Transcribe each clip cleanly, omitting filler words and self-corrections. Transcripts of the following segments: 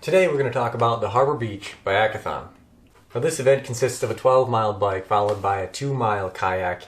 Today we're going to talk about the Harbor Beach Biyakathon. Now this event consists of a 12-mile bike followed by a 2-mile kayak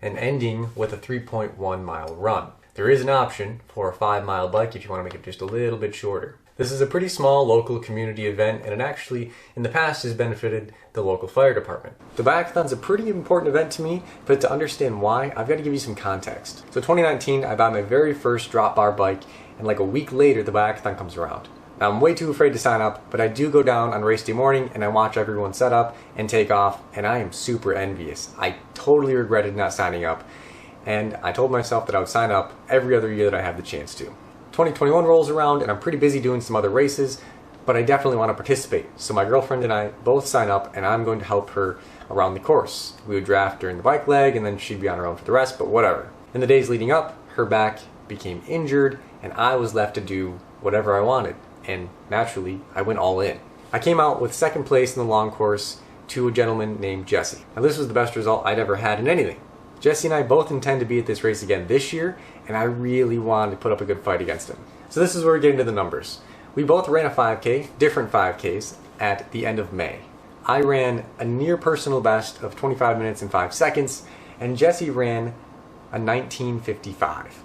and ending with a 3.1-mile run. There is an option for a 5-mile bike if you want to make it just a little bit shorter. This is a pretty small local community event, and it actually in the past has benefited the local fire department. The Biyakathon is a pretty important event to me, but to understand why, I've got to give you some context. So 2019, I bought my very first drop bar bike, and like a week later the Biyakathon comes around. Now, I'm way too afraid to sign up, but I do go down on race day morning and I watch everyone set up and take off, and I am super envious. I totally regretted not signing up, and I told myself that I would sign up every other year that I have the chance to. 2021 rolls around and I'm pretty busy doing some other races, but I definitely want to participate. So my girlfriend and I both sign up, and I'm going to help her around the course. We would draft during the bike leg and then she'd be on her own for the rest, but whatever. In the days leading up, her back became injured and I was left to do whatever I wanted. And naturally, I went all in. I came out with second place in the long course to a gentleman named Jesse. Now this was the best result I'd ever had in anything. Jesse and I both intend to be at this race again this year, and I really wanted to put up a good fight against him. So this is where we get into the numbers. We both ran a 5K, different 5Ks, at the end of May. I ran a near personal best of 25 minutes and 5 seconds, and Jesse ran a 19:55.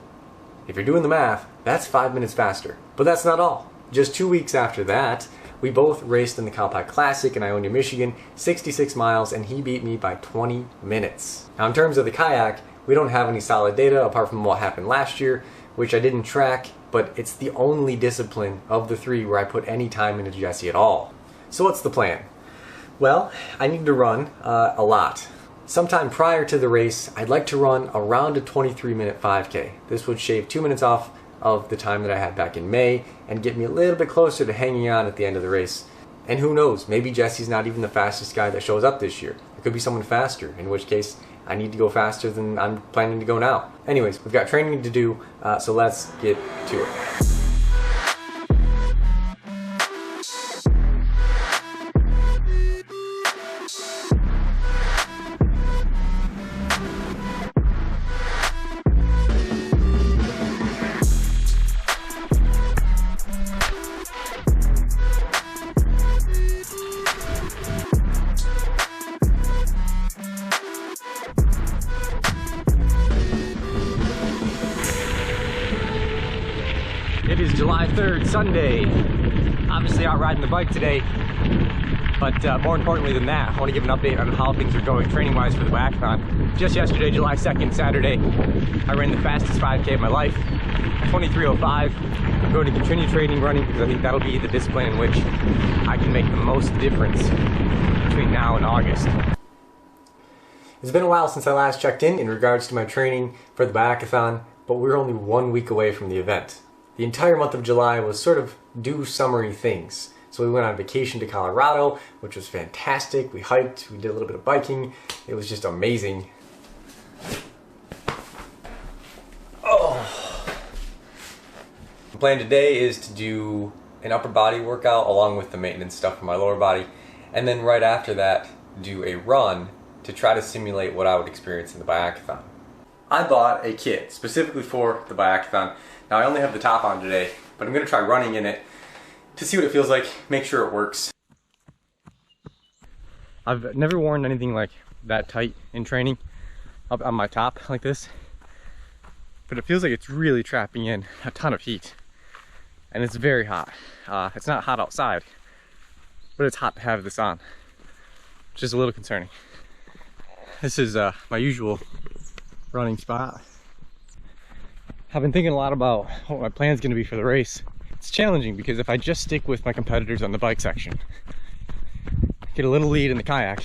If you're doing the math, that's 5 minutes faster. But that's not all. Just 2 weeks after that, we both raced in the Cowpack Classic in Ionia, Michigan, 66 miles, and he beat me by 20 minutes. Now in terms of the kayak, we don't have any solid data apart from what happened last year, which I didn't track, but it's the only discipline of the three where I put any time into Jesse at all. So what's the plan? Well, I need to run a lot. Sometime prior to the race, I'd like to run around a 23-minute 5K. This would shave 2 minutes off of the time that I had back in May and get me a little bit closer to hanging on at the end of the race. And who knows, maybe Jesse's not even the fastest guy that shows up this year. It could be someone faster, in which case I need to go faster than I'm planning to go now. Anyways, we've got training to do, so let's get to it. It is July 3rd, Sunday. Obviously out riding the bike today, but more importantly than that, I want to give an update on how things are going training-wise for the Biyakathon. Just yesterday, July 2nd, Saturday, I ran the fastest 5K of my life, 23:05. I'm going to continue training running because I think that'll be the discipline in which I can make the most difference between now and August. It's been a while since I last checked in regards to my training for the Biyakathon, but we're only 1 week away from the event. The entire month of July was sort of do summery things. So we went on vacation to Colorado, which was fantastic. We hiked, we did a little bit of biking. It was just amazing. Oh. The plan today is to do an upper body workout along with the maintenance stuff for my lower body. And then right after that, do a run to try to simulate what I would experience in the Biyakathon. I bought a kit specifically for the Biyakathon. Now I only have the top on today, but I'm going to try running in it to see what it feels like, make sure it works. I've never worn anything like that tight in training up on my top like this, but it feels like it's really trapping in a ton of heat, and it's very hot. It's not hot outside, but it's hot to have this on, which is a little concerning. This is my usual running spot. I've been thinking a lot about what my plan's going to be for the race. It's challenging because if I just stick with my competitors on the bike section, get a little lead in the kayak,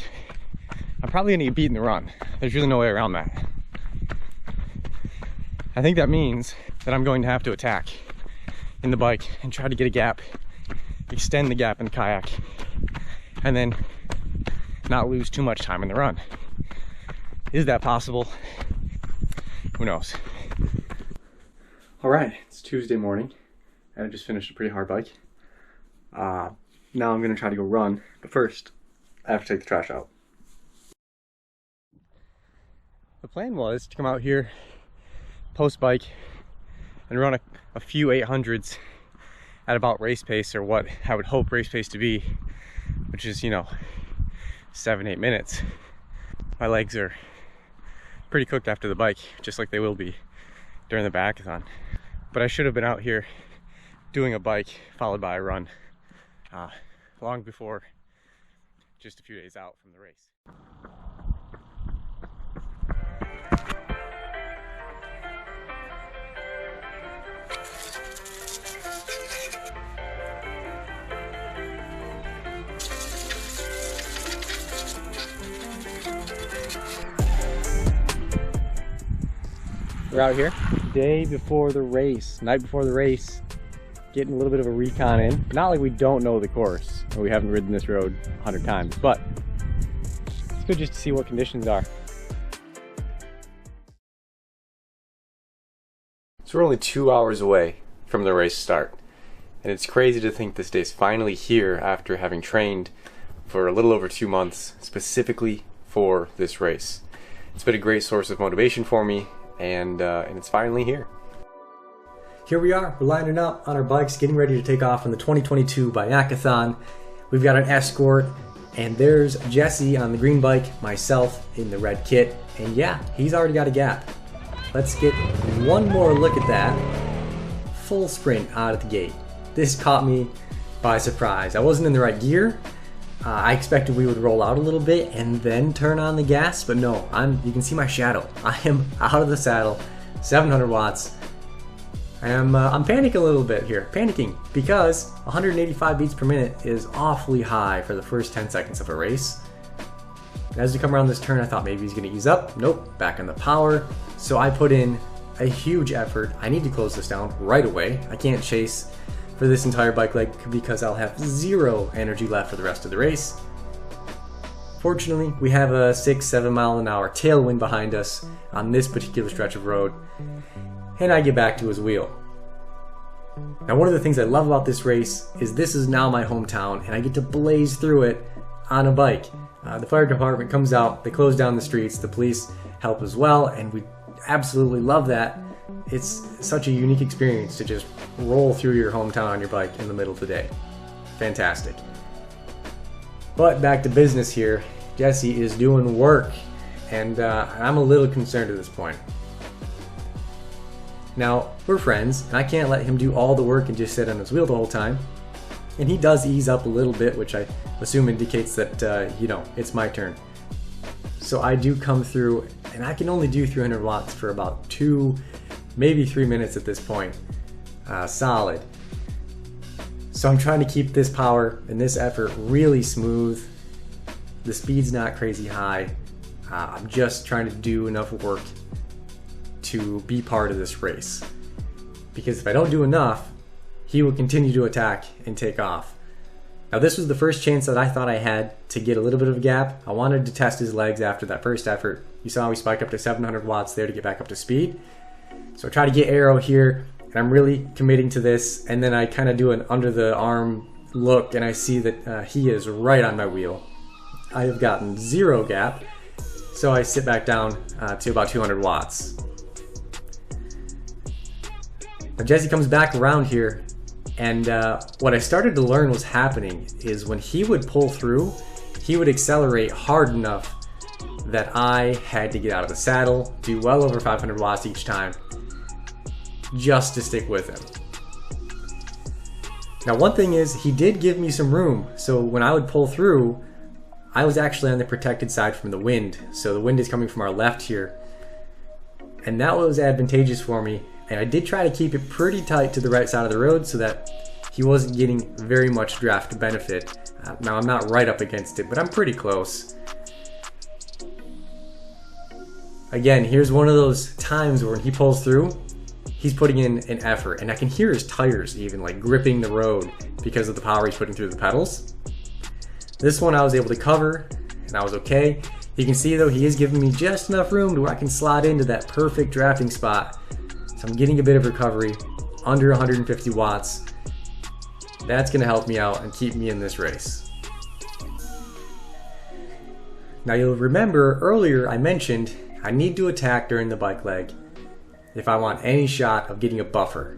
I'm probably going to get beat in the run. There's really no way around that. I think that means that I'm going to have to attack in the bike and try to get a gap, extend the gap in the kayak, and then not lose too much time in the run. Is that possible? Who knows? All right, it's Tuesday morning, and I just finished a pretty hard bike. Now I'm gonna try to go run, but first, I have to take the trash out. The plan was to come out here, post bike, and run a few 800s, at about race pace, or what I would hope race pace to be, which is, you know, 7-8 minutes, my legs are pretty cooked after the bike, just like they will be during the Biyakathon. But I should have been out here doing a bike followed by a run long before, just a few days out from the race. We're out here, day before the race, night before the race, getting a little bit of a recon in. Not like we don't know the course, or we haven't ridden this road 100 times, but it's good just to see what conditions are. So we're only 2 hours away from the race start, and it's crazy to think this day's finally here after having trained for a little over 2 months specifically for this race. It's been a great source of motivation for me, and it's finally here. Here we are, we're lining up on our bikes, getting ready to take off on the 2022 Biyakathon. We've got an escort, and there's Jesse on the green bike, myself in the red kit, and yeah, he's already got a gap. Let's get one more look at that. Full sprint out of the gate. This caught me by surprise. I wasn't in the right gear. I expected we would roll out a little bit and then turn on the gas, but no, you can see my shadow. I am out of the saddle, 700 watts. I'm panicking a little bit here, because 185 beats per minute is awfully high for the first 10 seconds of a race. As we come around this turn, I thought maybe he's gonna ease up. Nope, back on the power. So I put in a huge effort. I need to close this down right away. I can't chase for this entire bike leg because I'll have 0 energy left for the rest of the race. Fortunately, we have a 6-7 mile an hour tailwind behind us on this particular stretch of road, and I get back to his wheel. Now, one of the things I love about this race is this is now my hometown, and I get to blaze through it on a bike. The fire department comes out, they close down the streets, the police help as well, and we absolutely love that. It's such a unique experience to just roll through your hometown on your bike in the middle of the day. Fantastic. But back to business here. Jesse is doing work, and I'm a little concerned at this point. Now, we're friends, and I can't let him do all the work and just sit on his wheel the whole time. And he does ease up a little bit, which I assume indicates that, you know, it's my turn. So I do come through, and I can only do 300 watts for about 2, maybe 3 minutes at this point, solid. So I'm trying to keep this power and this effort really smooth. The speed's not crazy high. I'm just trying to do enough work to be part of this race. Because if I don't do enough, he will continue to attack and take off. Now, this was the first chance that I thought I had to get a little bit of a gap. I wanted to test his legs after that first effort. You saw we spiked up to 700 watts there to get back up to speed. So I try to get aero here, and I'm really committing to this, and then I kind of do an under the arm look, and I see that he is right on my wheel. I have gotten 0 gap, so I sit back down to about 200 watts. Now Jesse comes back around here, and what I started to learn was happening is when he would pull through, he would accelerate hard enough that I had to get out of the saddle, do well over 500 watts each time, just to stick with him. Now, one thing is, he did give me some room, so when I would pull through, I was actually on the protected side from the wind, so the wind is coming from our left here, and that was advantageous for me, and I did try to keep it pretty tight to the right side of the road so that he wasn't getting very much draft benefit. Now, I'm not right up against it, but I'm pretty close. Again, here's one of those times where when he pulls through, he's putting in an effort, and I can hear his tires even like gripping the road because of the power he's putting through the pedals. This one I was able to cover, and I was okay. You can see though, he is giving me just enough room to where I can slide into that perfect drafting spot. So I'm getting a bit of recovery, under 150 watts. That's gonna help me out and keep me in this race. Now you'll remember earlier I mentioned I need to attack during the bike leg if I want any shot of getting a buffer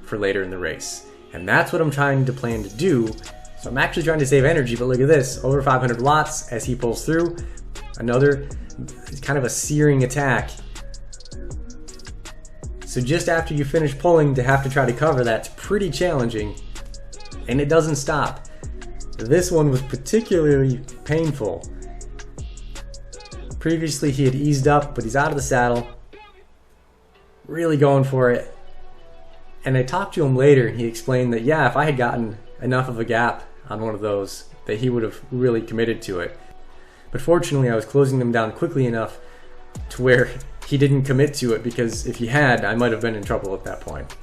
for later in the race. And that's what I'm trying to plan to do. So I'm actually trying to save energy, but look at this, over 500 watts as he pulls through. Another kind of a searing attack. So just after you finish pulling, to have to try to cover that's pretty challenging, and it doesn't stop. This one was particularly painful. Previously he had eased up, but he's out of the saddle, really going for it. And I talked to him later, and he explained that yeah, if I had gotten enough of a gap on one of those, that he would have really committed to it. But fortunately I was closing them down quickly enough to where he didn't commit to it, because if he had, I might have been in trouble at that point.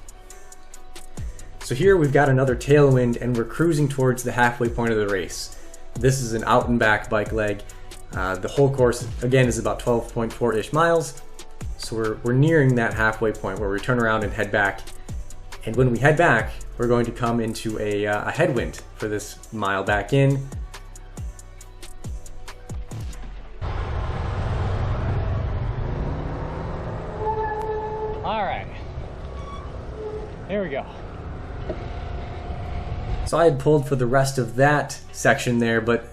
So here we've got another tailwind, and we're cruising towards the halfway point of the race. This is an out and back bike leg. The whole course again is about 12.4-ish miles. So we're nearing that halfway point where we turn around and head back. And when we head back, we're going to come into a headwind for this mile back in. All right, here we go. So I had pulled for the rest of that section there, but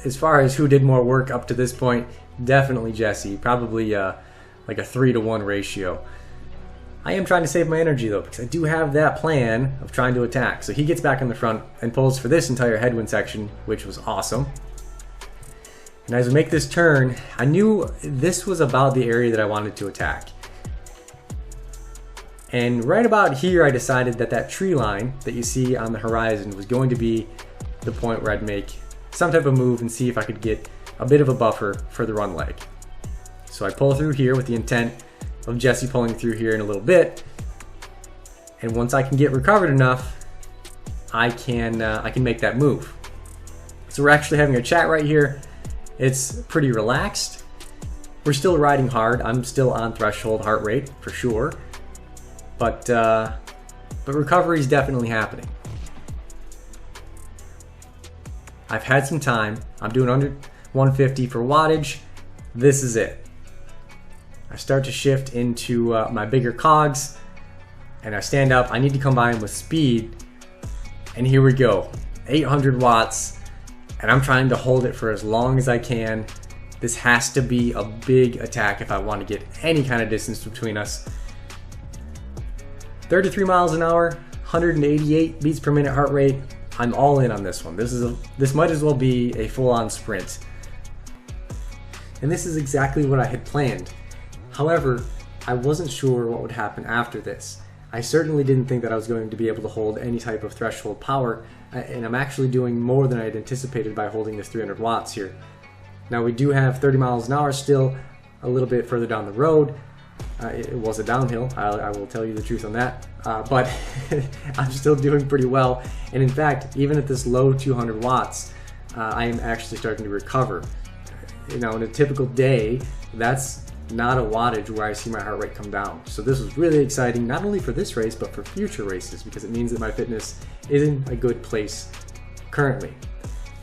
as far as who did more work up to this point, definitely Jesse, probably like a 3-to-1 ratio. I am trying to save my energy though, because I do have that plan of trying to attack. So he gets back in the front and pulls for this entire headwind section, which was awesome. And as we make this turn, I knew this was about the area that I wanted to attack. And right about here, I decided that that tree line that you see on the horizon was going to be the point where I'd make some type of move and see if I could get a bit of a buffer for the run leg. So I pull through here with the intent of Jesse pulling through here in a little bit. And once I can get recovered enough, I can make that move. So we're actually having a chat right here. It's pretty relaxed. We're still riding hard. I'm still on threshold heart rate for sure. But recovery is definitely happening. I've had some time. I'm doing under 150 for wattage. This is it. I start to shift into my bigger cogs, and I stand up. I need to combine with speed, and here we go. 800 watts, and I'm trying to hold it for as long as I can. This has to be a big attack if I want to get any kind of distance between us. 33 miles an hour, 188 beats per minute heart rate. I'm all in on this one. This might as well be a full-on sprint. And this is exactly what I had planned. However, I wasn't sure what would happen after this. I certainly didn't think that I was going to be able to hold any type of threshold power, and I'm actually doing more than I had anticipated by holding this 300 watts here. Now we do have 30 miles an hour still a little bit further down the road. It was a downhill, I will tell you the truth on that, but I'm still doing pretty well. And in fact, even at this low 200 watts, I am actually starting to recover. You know, in a typical day, that's not a wattage where I see my heart rate come down. So this was really exciting, not only for this race, but for future races, because it means that my fitness is in a good place currently.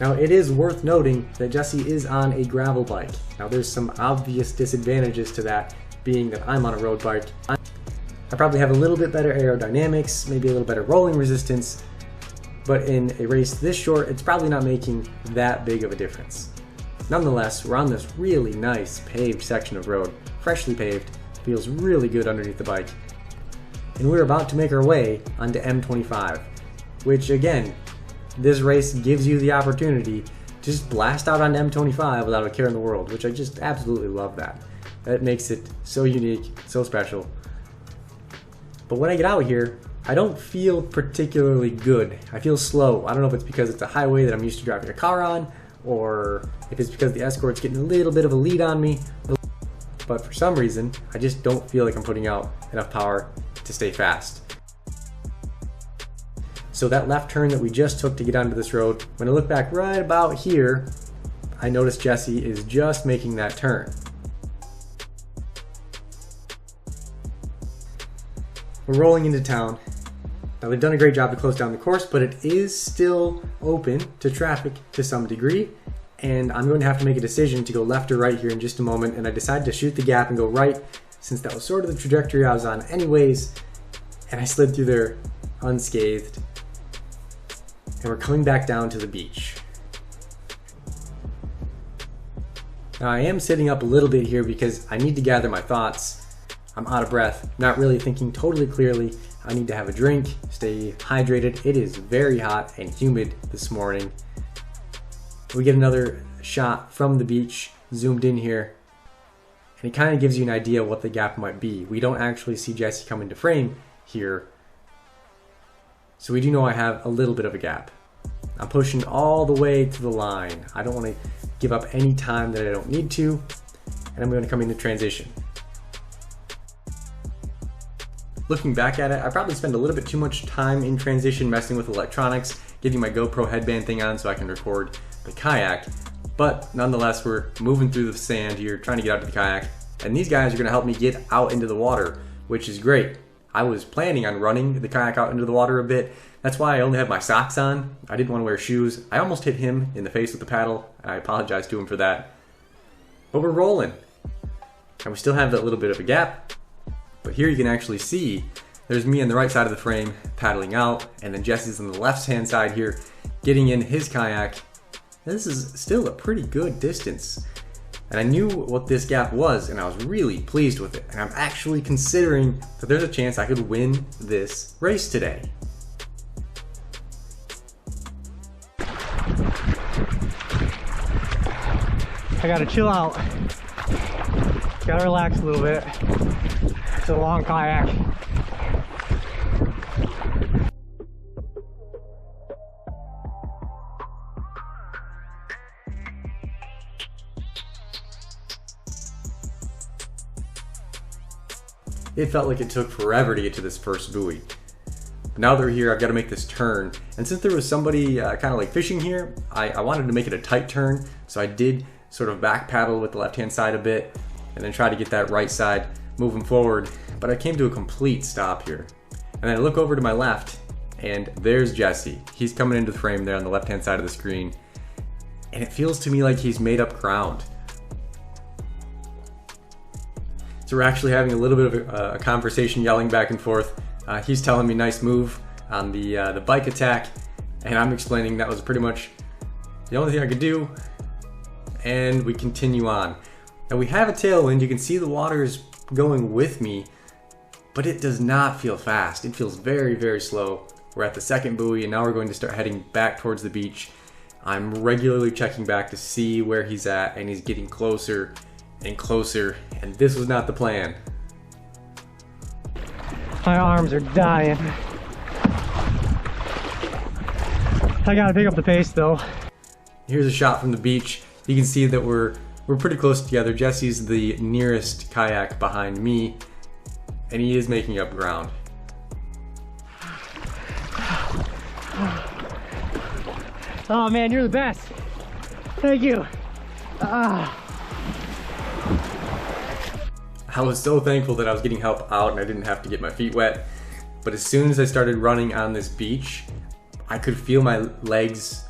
Now, it is worth noting that Jesse is on a gravel bike. Now, there's some obvious disadvantages to that, being that I'm on a road bike. I probably have a little bit better aerodynamics, maybe a little better rolling resistance, but in a race this short, it's probably not making that big of a difference. Nonetheless, we're on this really nice paved section of road, freshly paved, feels really good underneath the bike. And we're about to make our way onto M25, which again, this race gives you the opportunity to just blast out on M25 without a care in the world, which I just absolutely love that. That makes it so unique, so special. But when I get out here, I don't feel particularly good. I feel slow. I don't know if it's because it's a highway that I'm used to driving a car on, or if it's because the Escort's getting a little bit of a lead on me. But for some reason, I just don't feel like I'm putting out enough power to stay fast. So that left turn that we just took to get onto this road, when I look back right about here, I notice Jesse is just making that turn. We're rolling into town. Now they've done a great job to close down the course, but it is still open to traffic to some degree, and I'm going to have to make a decision to go left or right here in just a moment, and I decided to shoot the gap and go right, since that was sort of the trajectory I was on anyways, and I slid through there unscathed. And we're coming back down to the beach. Now I am sitting up a little bit here because I need to gather my thoughts. I'm out of breath, not really thinking totally clearly. I need to have a drink, stay hydrated. It is very hot and humid this morning. We get another shot from the beach, zoomed in here, and it kind of gives you an idea what the gap might be. We don't actually see Jesse come into frame here, so we do know I have a little bit of a gap. I'm pushing all the way to the line. I don't want to give up any time that I don't need to, and I'm going to come into transition. Looking back at it, I probably spend a little bit too much time in transition messing with electronics, getting my GoPro headband thing on so I can record the kayak. But nonetheless, we're moving through the sand here, trying to get out to the kayak, and these guys are going to help me get out into the water, which is great. I was planning on running the kayak out into the water a bit. That's why I only have my socks on. I didn't want to wear shoes. I almost hit him in the face with the paddle, and I apologize to him for that. But we're rolling, and we still have that little bit of a gap. But here you can actually see there's me on the right side of the frame paddling out, and then Jesse's on the left hand side here getting in his kayak. This is still a pretty good distance. And I knew what this gap was, and I was really pleased with it. And I'm actually considering that there's a chance I could win this race today. I gotta chill out. Gotta relax a little bit. It's a long kayak. It felt like it took forever to get to this first buoy. But now that we're here, I've got to make this turn. And since there was somebody kind of like fishing here, I wanted to make it a tight turn. So I did sort of back paddle with the left-hand side a bit and then try to get that right side moving forward. But I came to a complete stop here. And then I look over to my left and there's Jesse. He's coming into the frame there on the left-hand side of the screen. And it feels to me like he's made up ground. So we're actually having a little bit of a conversation, yelling back and forth. He's telling me nice move on the bike attack, and I'm explaining that was pretty much the only thing I could do, and we continue on. Now we have a tailwind, you can see the water is going with me, but it does not feel fast. It feels very, very slow. We're at the second buoy, and now we're going to start heading back towards the beach. I'm regularly checking back to see where he's at, and he's getting closer and closer, and this was not the plan. My arms are dying. I gotta pick up the pace though. Here's a shot from the beach. You can see that we're pretty close together. Jesse's the nearest kayak behind me, and he is making up ground. Oh man, you're the best. Thank you. I was so thankful that I was getting help out and I didn't have to get my feet wet. But as soon as I started running on this beach, I could feel my legs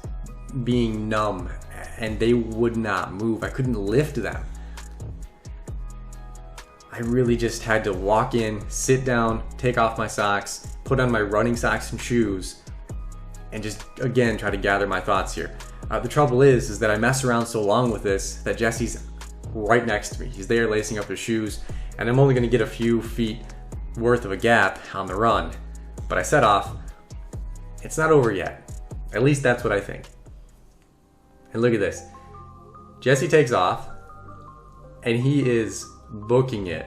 being numb and they would not move. I couldn't lift them. I really just had to walk in, sit down, take off my socks, put on my running socks and shoes, and just again try to gather my thoughts here. The trouble is that I mess around so long with this that Jesse's right next to me. He's there lacing up his shoes, and I'm only going to get a few feet worth of a gap on the run. But I set off. It's not over yet. At least that's what I think. And look at this. Jesse takes off, and he is booking it.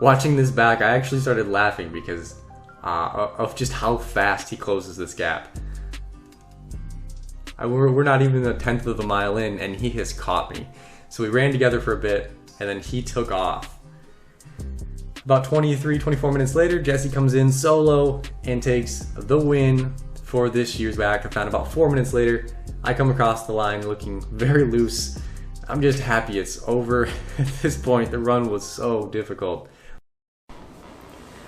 Watching this back, I actually started laughing because of just how fast he closes this gap. We're not even a tenth of a mile in and he has caught me. So we ran together for a bit and then he took off. About 24 minutes later, Jesse comes in solo and takes the win for this year's Biyakathon. About 4 minutes later, I come across the line looking very loose. I'm just happy it's over at this point. The run was so difficult.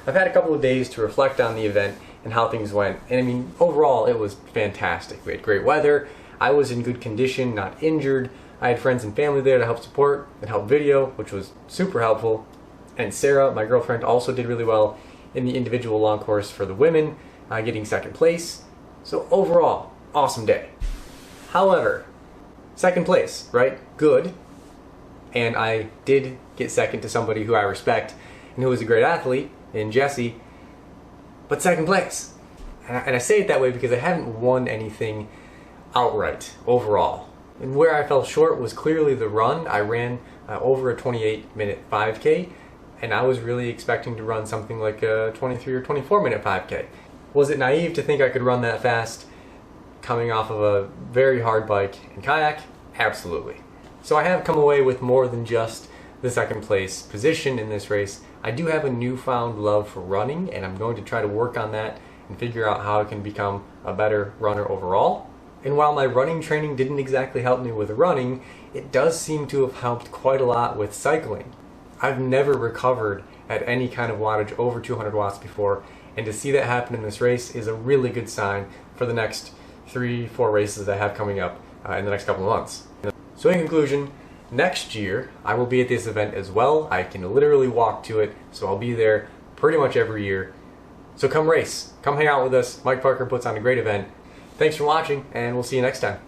I've had a couple of days to reflect on the event and how things went. And I mean, overall, it was fantastic. We had great weather. I was in good condition, not injured. I had friends and family there to help support and help video, which was super helpful. And Sarah, my girlfriend, also did really well in the individual long course for the women. getting second place. So overall, awesome day. However, second place, right? Good. And I did get second to somebody who I respect and who was a great athlete in Jesse, but second place. And I say it that way because I haven't won anything outright overall. And where I fell short was clearly the run. I ran over a 28-minute 5K, and I was really expecting to run something like a 23 or 24-minute 5K. Was it naive to think I could run that fast coming off of a very hard bike and kayak? Absolutely. So I have come away with more than just the second place position in this race. I do have a newfound love for running, and I'm going to try to work on that and figure out how I can become a better runner overall. And while my running training didn't exactly help me with running, it does seem to have helped quite a lot with cycling. I've never recovered at any kind of wattage over 200 watts before, and to see that happen in this race is a really good sign for the next 3-4 races I have coming up in the next couple of months. So in conclusion, next year I will be at this event as well. I can literally walk to it, so I'll be there pretty much every year. So come race, come hang out with us. Mike Parker puts on a great event. Thanks for watching, and we'll see you next time.